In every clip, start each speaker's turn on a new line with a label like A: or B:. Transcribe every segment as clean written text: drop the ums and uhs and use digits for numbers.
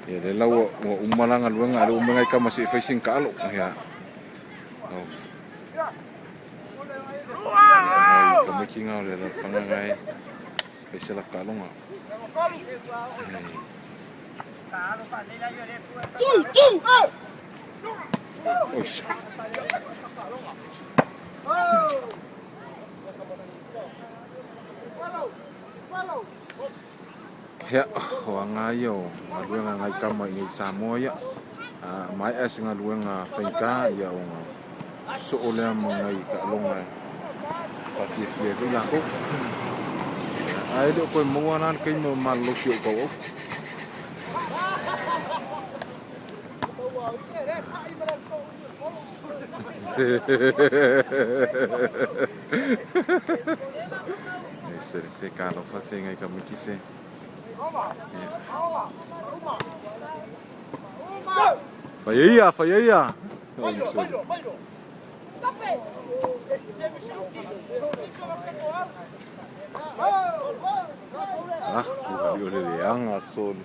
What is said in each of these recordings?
A: Ya le lau o umalanga luenga le umenga ka masi facing kalo ya. Ka makinga le la fanga ngai faisela kalo nga. Oish. Ya, wanga yo, ngaluenga ngai kama i Samoa ya. Mai es ngaluenga faigata ya o so ole mangai ka longa. Afiafi ko la ko. Ai do ko mo wana kai mo malo sio ko. Se calo fazem aí como que se Foi aí. Ah, eu lhe anga sol.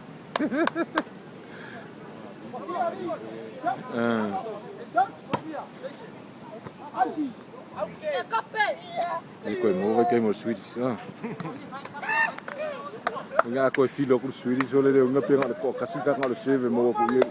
A: Iko mo vai queimar Swedish. Nga ko filo ku Swedish ole de nga penga ko kasika ngalo seve mo ko ye.